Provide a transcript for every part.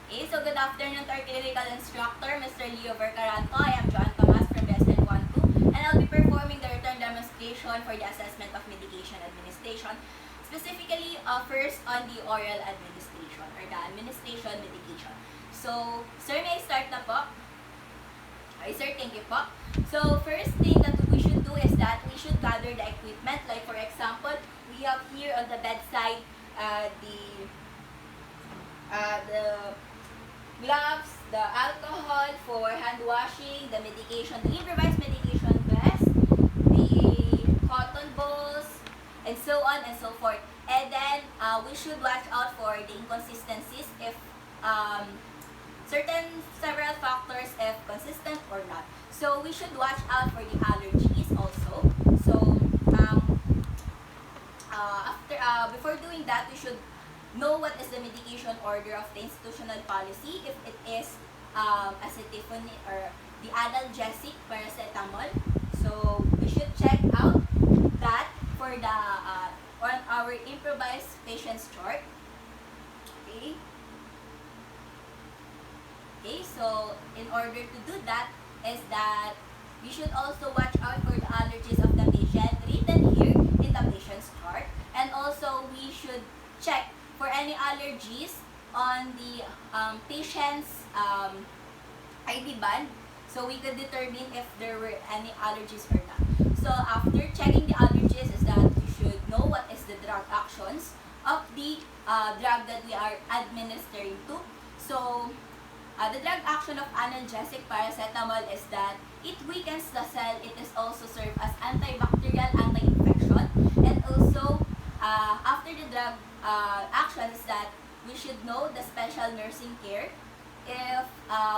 Okay, so good afternoon to our clinical instructor, Mr. Leo Vercaranto. I am John Tomas from BSN 12, and I'll be performing the return demonstration for the assessment of medication administration. Specifically, first on the oral administration or the administration medication. So, sir, may I start na po? Okay, sir, thank you po. So, first thing that we should do is that we should gather the equipment. Like, for example, we have here on the bedside the gloves, the alcohol for hand washing, the medication, the improvised medication vest, the cotton balls, and so on and so forth. And then we should watch out for the inconsistencies if several factors if consistent or not. So we should watch out for the allergies also. So before doing that, we should know what is the medication order of the institutional policy. If it is acetaminophen or the analgesic paracetamol, so we should check out that for the on our improvised patient's chart. Okay. Okay, so in order to do that is that we should also watch out for the allergies of the patient written here in the patient's chart, and also we should check for any allergies on the patient's ID band, so we could determine if there were any allergies or not. So after checking the allergies is that you should know what is the drug actions of the drug that we are administering to. So the drug action of analgesic paracetamol is that it weakens the cell. It is also served as antibacterial, anti-infection, and also after the drug actions that we should know the special nursing care if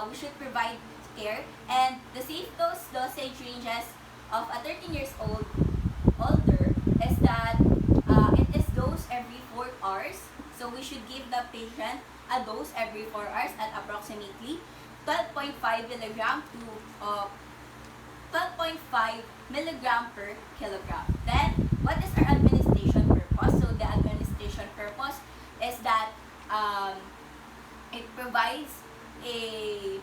we should provide care, and the safe dosage ranges of a 13 years old older is that it is dosed every 4 hours. So we should give the patient a dose every 4 hours at approximately 12.5 milligram to 12.5 milligram per kilogram. Then what is our administration purpose? So the administration purpose is that it provides a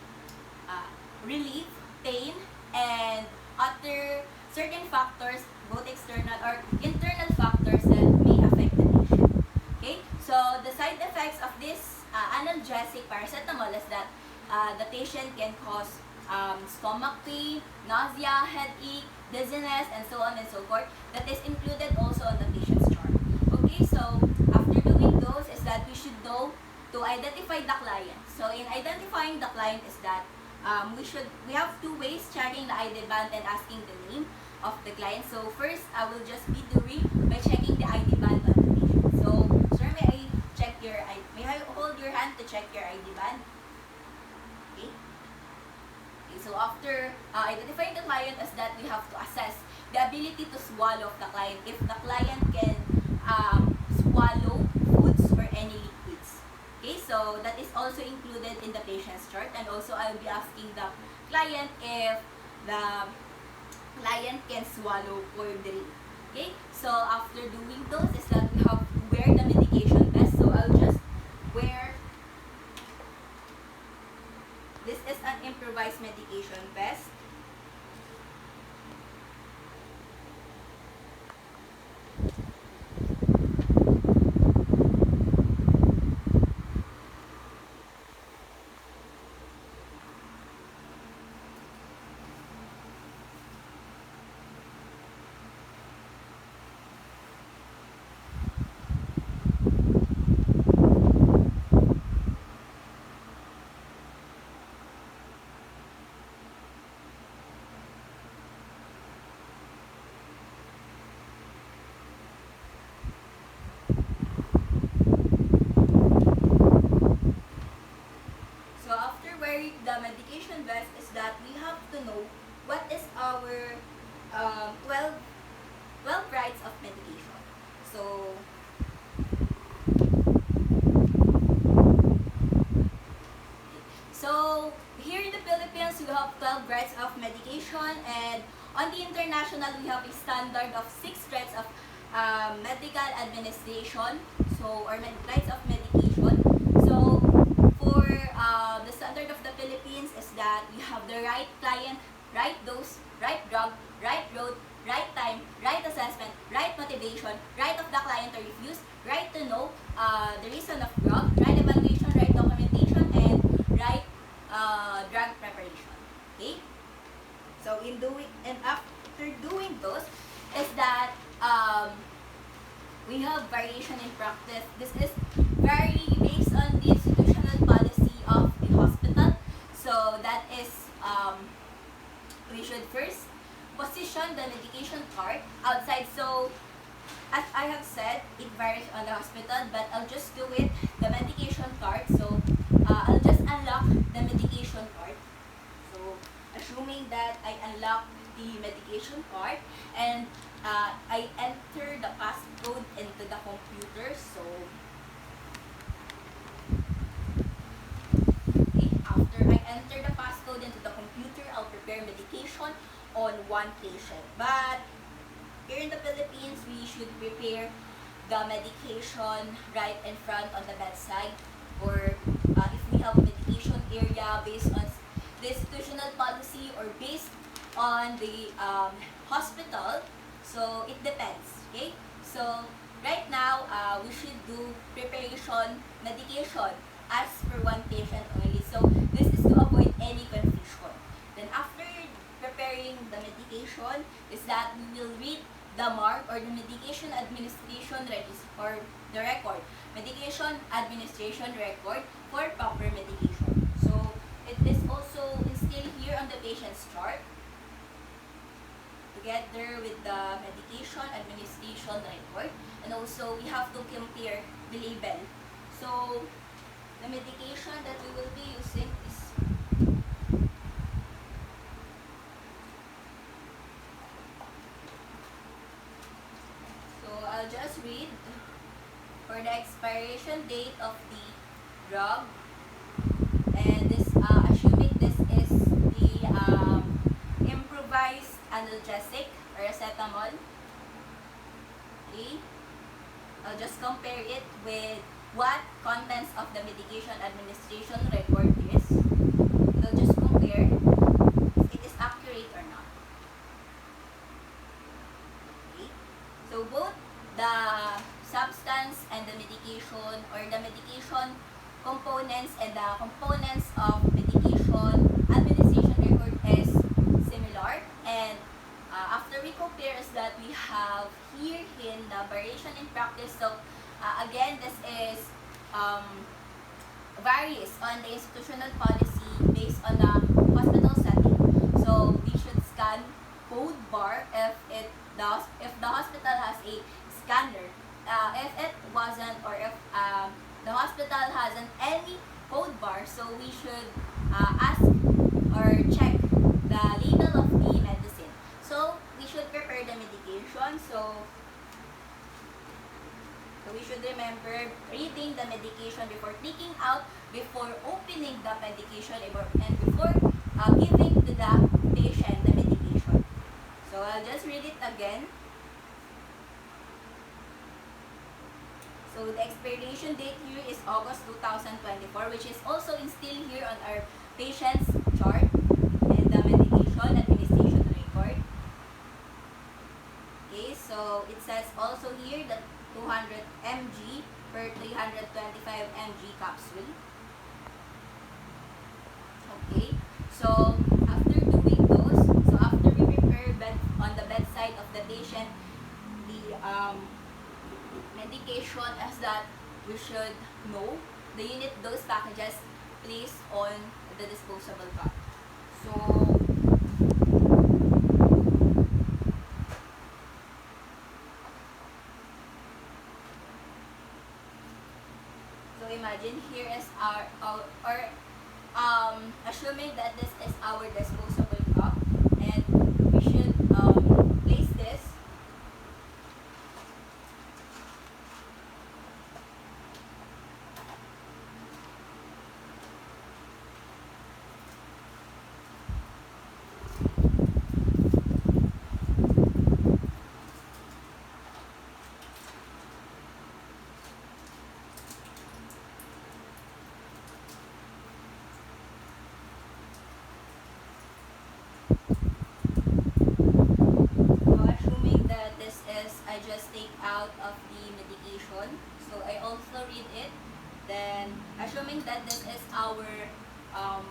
relief, pain, and other certain factors, both external or internal factors that may affect the patient. Okay, so the side effects of this analgesic paracetamol is that the patient can cause stomach pain, nausea, headache, dizziness, and so on and so forth. That is included also on the patient's chart. Okay, so after doing those is that we should know to identify the client. So in identifying the client is that we have 2 ways: checking the ID band and asking the name of the client. So first, I will just be doing by checking the ID band of the patient. So sir, may I hold your hand to check your ID band? Okay. Okay, so after identifying the client is that we have to assess the ability to swallow of the client, if the client can swallow foods or any liquids. Okay, so that is also included in the patient's chart, and also I will be asking the client if the client can swallow or drink. Okay, so after doing those is that we have to wear the medication vest. So I'll just wear, this is an improvised medication vest. The medication vest is that we have to know what is our 12 rites of medication. So here in the Philippines, we have 12 rites of medication, and on the international, we have a standard of 6 rites of medical administration, so or rites of medication. So for the reason of drug, right evaluation, right documentation, and right drug preparation. Okay? So in doing and after doing those is that we have variation in practice. This is very based on the institutional policy of the hospital. So that is we should first position the medication cart outside. So as I have said, it varies on the hospital, but I'll just do it the medication cart. So I'll just unlock the medication cart. So assuming that I unlock the medication cart and I enter the passcode into the computer. So okay, after I enter the passcode into the computer, I'll prepare medication on one patient. But here in the Philippines, we should prepare the medication right in front on the bedside, or if we have a medication area based on the institutional policy or based on the hospital. So it depends. Okay, so right now we should do preparation medication as per one patient only. So this is to avoid any confusion. Then after preparing the medication is that we will read the mark or the medication administration register or the record, medication administration record for proper medication. So it is also instilled here on the patient's chart together with the medication administration record, and also we have to compare the label. So the medication that we will be using is I'll just read for the expiration date of the drug, and this assuming this is the improvised analgesic paracetamol. Okay, I'll just compare it with what contents of the medication administration record is. I'll just compare if it is accurate or not. Okay, so both the substance and the medication, or the medication components and the components of medication administration record is similar. And after we compare is that we have here in the variation in practice. So again, this is varies on the institutional policy based on the hospital setting. So we should scan code bar if the hospital has a scanner. If it wasn't, or if the hospital hasn't any code bar, so we should ask or check the label of the medicine. So we should prepare the medication. So we should remember reading the medication before taking out, before opening the medication, and before giving to the patient the medication. So I'll just read it again. So the expiration date here is August 2024, which is also instilled here on our patient's chart and the medication administration record. Okay, so it says also here that 200 mg per 325 mg capsule. Okay, so after doing those, so after we prepare on the bedside of the patient the medication, as that we should know the unit dose packages placed on the disposable cup. So imagine here is assuming that this is our disposable cup, and we should place this I just take out of the medication. So So I also read it. Then, assuming that this is our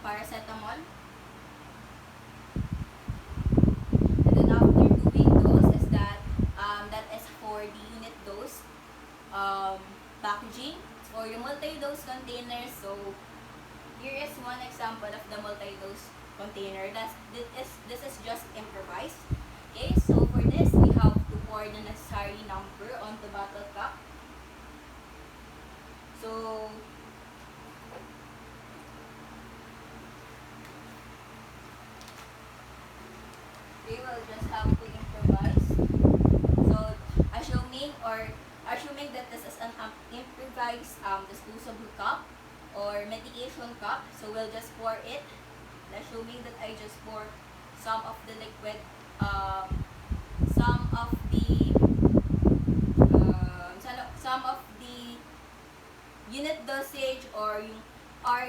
paracetamol. And then after doing those is that is for the unit dose packaging. For the multi-dose containers, so here is one example of the multi-dose container. This is just improvised. Okay, so for this we have to pour the necessary number on the bottle cap. So we will just have to improvise. So assuming that this is an improvised disposable cup or medication cup, so we'll just pour it. Assuming that I just pour some of the liquid, some of the unit dosage or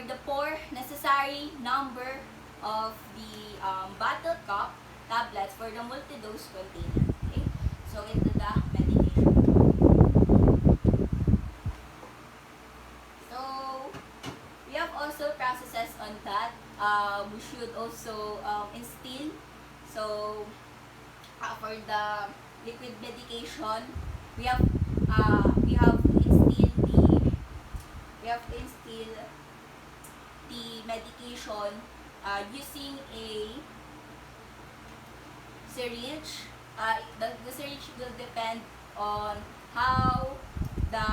the pour necessary number of the bottle cup tablets for the multi-dose container. Okay, so into the medication. So we have also processes on that. We should also instill. So for the liquid medication, we have to instill the medication using a syringe. The syringe will depend on how the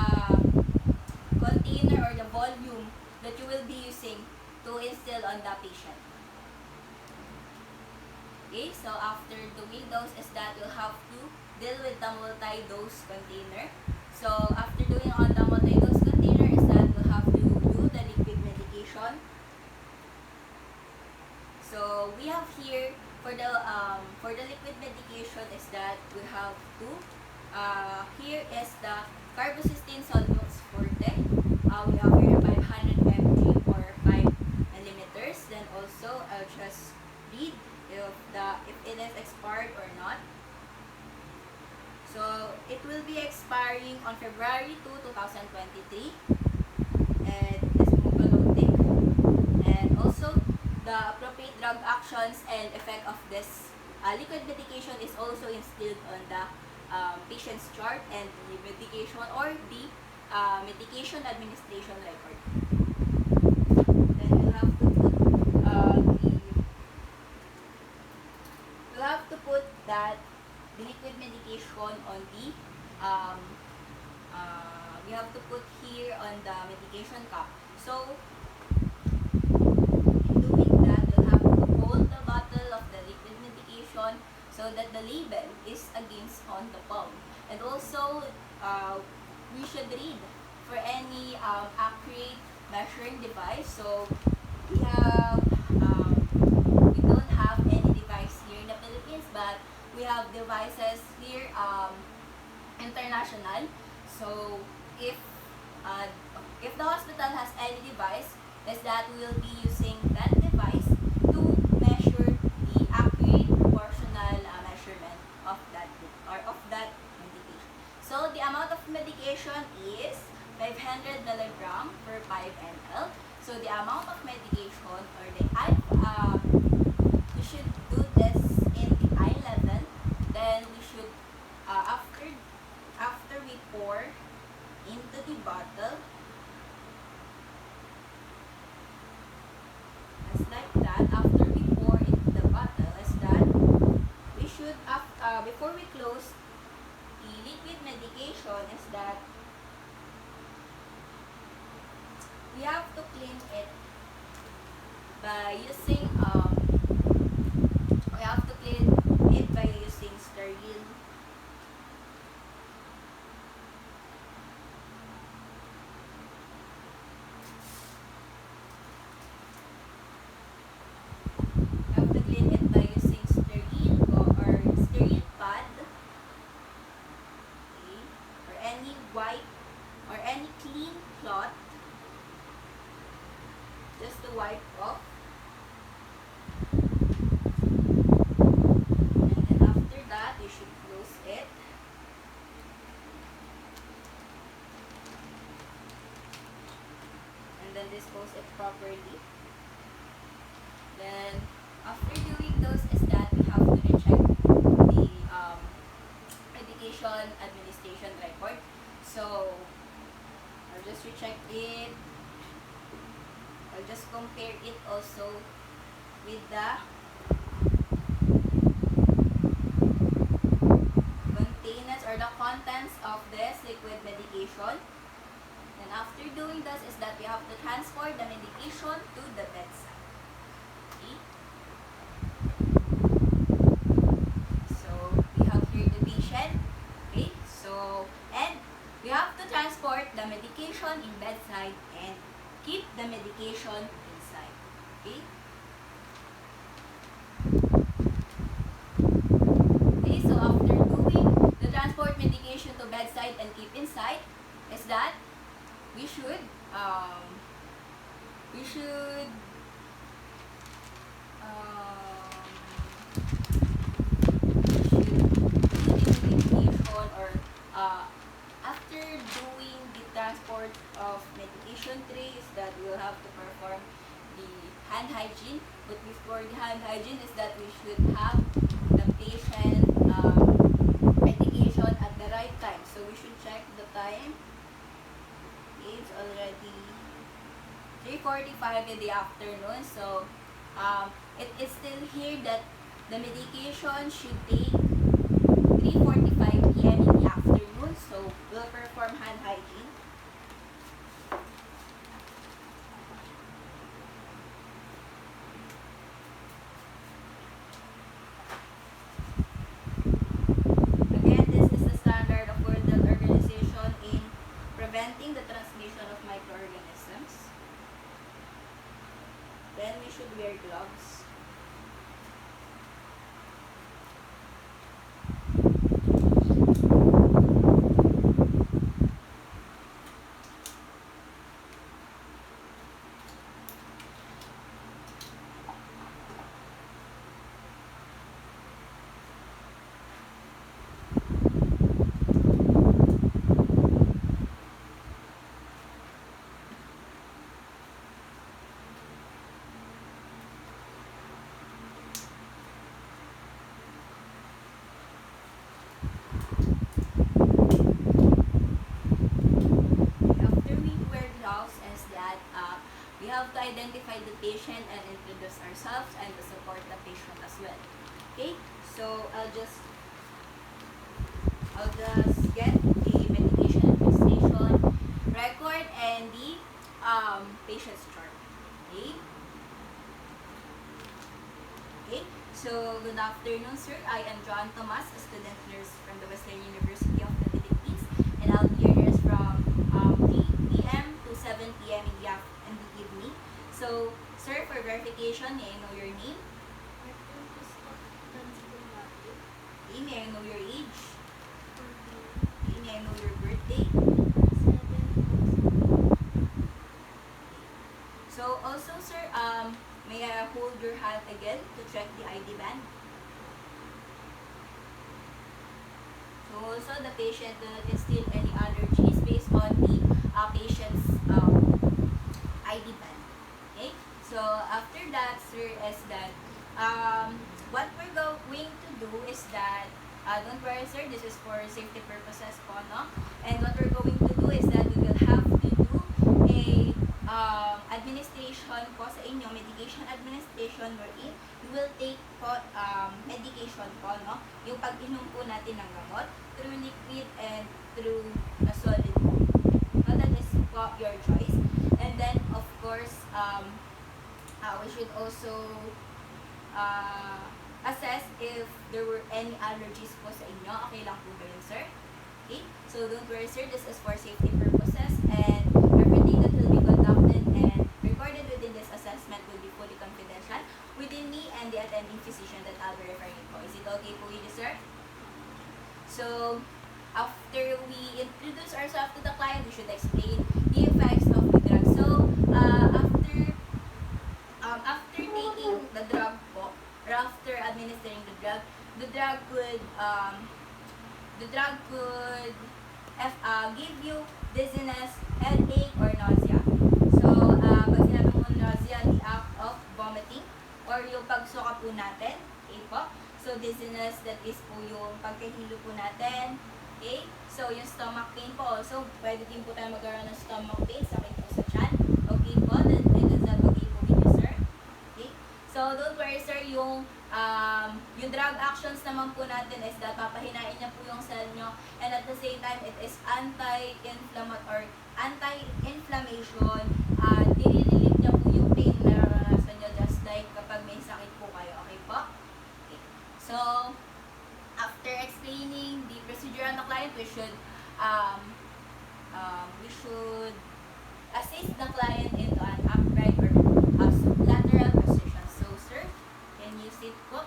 container or the volume that you will be using to instill on the patient. Okay, so after doing those is that you'll have to deal with the multi-dose container. So after doing on the multi-dose container is that you'll have to do the liquid medication. So we have here for the liquid medication is that we have to here is the carbocysteine solvents forte. We have here 500 mg or 5 millimeters. Then also I'll just read if it is expired or not. So it will be expiring on February 2, 2023. And this mucolytic. And also the appropriate drug actions and effect of this liquid medication is also instilled on the patient's chart and the medication or the medication administration record. Then you'll have to put that the liquid medication on the we have to put here on the medication cup. So in doing that, you'll have to hold the bottle of the liquid medication so that the label is against on the palm. And also we should read for any accurate measuring device. So we don't have any device here in the Philippines, but we have devices here international. So if the hospital has any device, is that we will be using that device to measure the accurate proportional measurement of that medication. So the amount of medication is 500 milligram per 5 ml. So the amount of medication or we should do this in the eye level. Then we should after we pour into the bottle, just like that. After we pour into the bottle, is that we should before we close the liquid medication, is that we have to clean it by using sterile. You have to clean it by using sterile or sterile pad, okay, or any white or any clean cloth, just to wipe off. And then after that, you should close it. dispose it properly. Then, after doing those is that we have to recheck the medication administration record. So, I'll just recheck it. I'll just compare it also with the maintenance or the contents of this liquid medication. And after doing this is that we have to transfer the medication to the bedside. Okay? So we have here the patient. Okay? So, and we have to transport the medication in bedside and keep the medication inside. Okay? Okay, so after doing the transport medication to bedside and keep inside, is that we should medication or after doing the transport of medication trays that we will have to perform the hand hygiene. But before the hand hygiene is that we should have the patient medication at the right time. So we should check the time. It's already 3:45 in the afternoon. So it is still here that the medication should take 3:45 p.m. in the afternoon. So we'll perform hand hygiene. Again, this is the standard of World Health Organization in preventing the transmission of microorganisms. Then we should wear gloves. We have to identify the patient and introduce ourselves and to support the patient as well. Okay, so I'll just get the medication administration record and the patient's chart. Okay, so good afternoon, sir. I am John Tomas, a student nurse from the Western University of the Philippines, and I'll be your nurse from 3 p.m. to 7 p.m. in the evening. So, sir, for verification, may I know your name? Okay, may I know your age? Okay, may I know your birthday? So, also, sir, may I hold your hand again to check the ID band? So, also, the patient do not instill any allergies based on the patient's ID band. Okay? So, after that, sir, is that what we're going to do is that don't worry, sir, this is for safety purposes po, no? And what we're going to do is that we will have to do a administration po sa inyo, medication administration, wherein you will take po medication po, no? Yung pag-inom po natin ng gamot through liquid and through a solid po. No, that is po your choice. And then, of course, we should also assess if there were any allergies po sa inyo. Okay lang po ba yun, sir? Okay? So, don't worry, sir. This is for safety purposes and everything that will be conducted and recorded within this assessment will be fully confidential within me and the attending physician that I'll be referring po. Is it okay po with you, sir? So, after we introduce ourselves to the client, we should explain the effects of the drug. So, after taking the drug po, or after administering the drug could give you dizziness, headache, or nausea. So, but So, dizziness, that is po yung pagkahilo po natin. Okay? So, yung stomach pain po also, pwede din po tayo magkaroon ng stomach pain, sakit po sa tiyan. Okay po, does that okay po with you, sir? Okay? So, don't worry, sir, yung drug actions naman po natin is that papahinain niya po yung cell nyo, and at the same time, it is anti-inflammatory or anti-inflammation. Nire-relieve niya po yung pain na nararanasan nyo, just like kapag may sakit po kayo. Okay po? Okay. So, after explaining the procedure on the client, we should assist the client into an upright or lateral position. So, sir, can you sit po?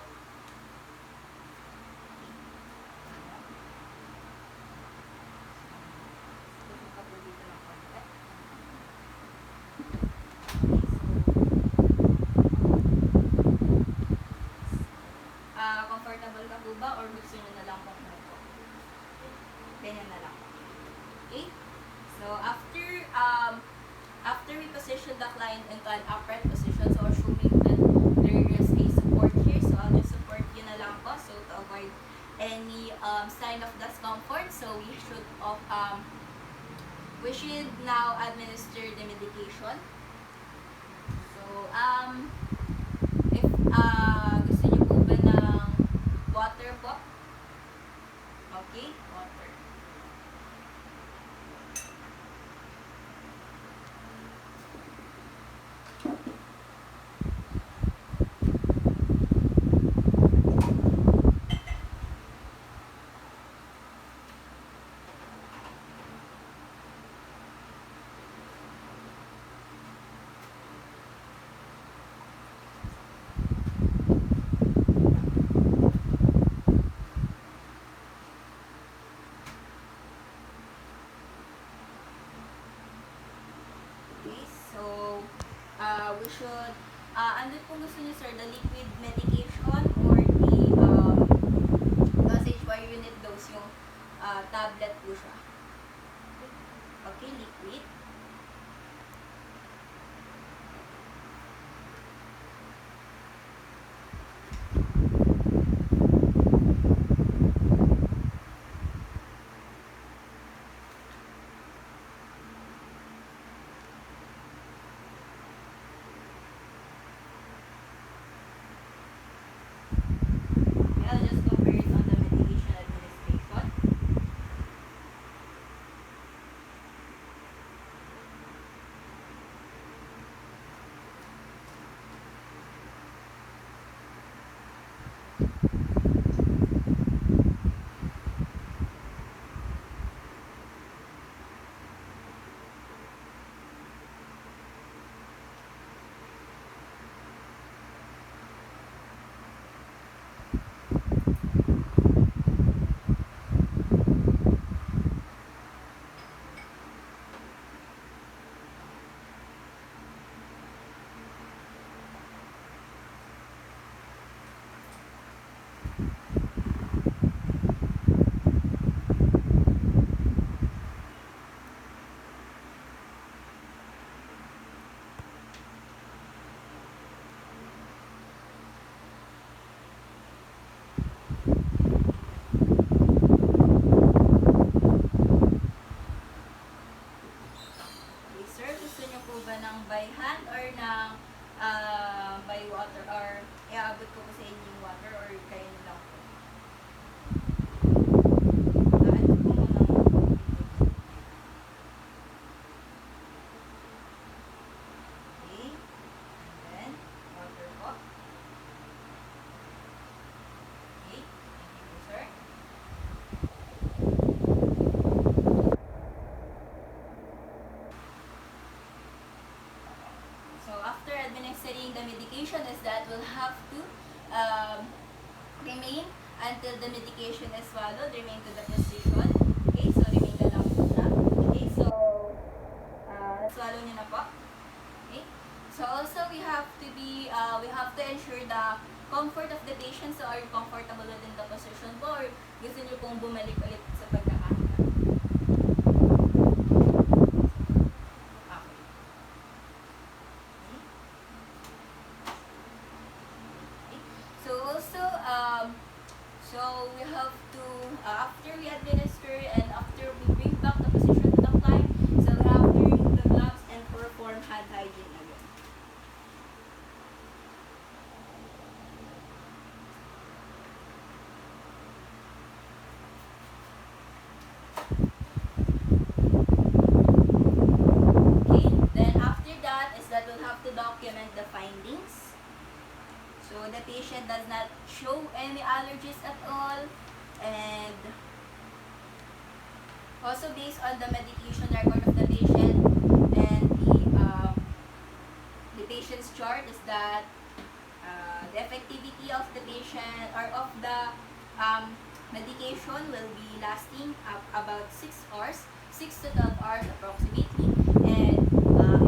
Comfortable ka po ba or gusto nyo na lang po po? Ganyan na lang. Okay? So, after we position the client into an upright position, so assuming that there is a support here, so I'll just support you na lang po, so to avoid any sign of discomfort. So, we should now administer the medication. So, if gusto niyo po ba ng water po? Okay, water. We should, ano po gusto niyo, sir, the liquid medication or the dosage wire unit dose, yung tablet po siya? Okay, liquid. By hand or ng by water, or iaabot ko sa inyo yung water, or kayo na lang po? Ito po muna. Okay. And then, water po. Okay. Thank you, sir. After administering the medication, is that will have to remain until the medication is swallowed, remain to the position. Okay, so remain na lang po siya. Okay, so swallow niyo na po. Okay, so also we have to ensure the comfort of the patient. So are you comfortable within the position po, or gusto niyo pong bumalik ulit sa pagkakahinga? the findings. So the patient does not show any allergies at all, and also based on the medication record of the patient and the patient's chart is that the effectivity of the patient or of the medication will be lasting about 6 hours, 6 to 12 hours approximately, and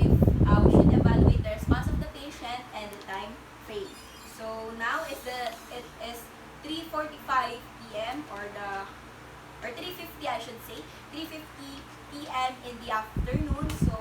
if we should evaluate the response of the patient and the time frame. So now it is 3:45 p.m. or 3:50 I should say, 3:50 p.m. in the afternoon. So